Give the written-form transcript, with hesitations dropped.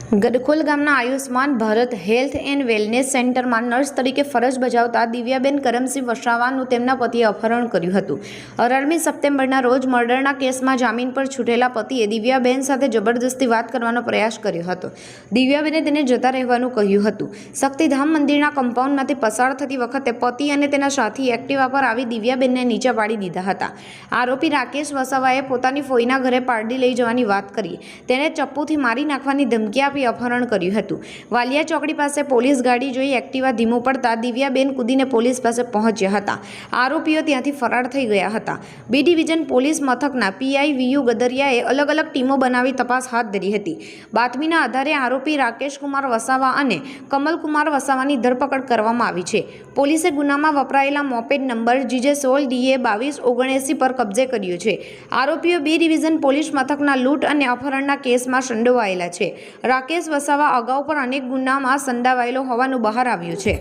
ગડખોલ ગામના Ayushman Bharat health and wellness સેન્ટરમાં nurse તરીકે ફરજ બજાવતા દિવ્યાબેન કરમસિંહ વસાવાનું તેમના પતિએ અપહરણ કર્યું હતું। 18મી સપ્ટેમ્બરના રોજ મર્ડરના કેસમાં જામીન પર છૂટેલા પતિએ દિવ્યાબેન સાથે જબરદસ્તી વાત કરવાનો પ્રયાસ કર્યો હતો। દિવ્યાબેને તેને જતા રહેવાનું કહ્યું હતું। શક્તિધામ મંદિરના કમ્પાઉન્ડમાંથી પસાર થતી વખતે પતિ અને તેના સાથી એક્ટિવા પર આવી દિવ્યાબેનને નીચે પાડી દીધા હતા। આરોપી રાકેશ વસાવાએ પોતાની ફોઈના ઘરે પારડી લઈ જવાની વાત કરી તેને ચપ્પુથી મારી નાખવાની ધમકી આપી અપહરણ કર્યું હતું। વાલિયા ચોકડી પાસે પોલીસ ગાડી જોઈ એક્ટિવા ધીમું પડતા દિવ્યાબેન કૂદીને પોલીસ પાસે પહોંચ્યા હતા। આરોપીઓ ત્યાંથી ફરાર થઈ ગયા હતા। બી ડિવિઝન પોલીસ મથકના પીઆઈ વીયુ ગદરિયાએ અલગ અલગ ટીમો બનાવી તપાસ હાથ ધરી હતી। બાતમીના આધારે આરોપી રાકેશકુમાર વસાવા અને કમલકુમાર વસાવાની ધરપકડ કરવામાં આવી છે। પોલીસે ગુનામાં વપરાયેલા મોપેડ નંબર GJ16DA 2279 પર કબજે કર્યો છે। આરોપીઓ બી ડિવિઝન પોલીસ મથકના લૂંટ અને અપહરણના કેસમાં સંડોવાયેલા છે। રાકેશ વસાવા અગાઉ પણ અનેક ગુનામાં સંડોવાયેલો હોવાનું બહાર આવ્યું છે।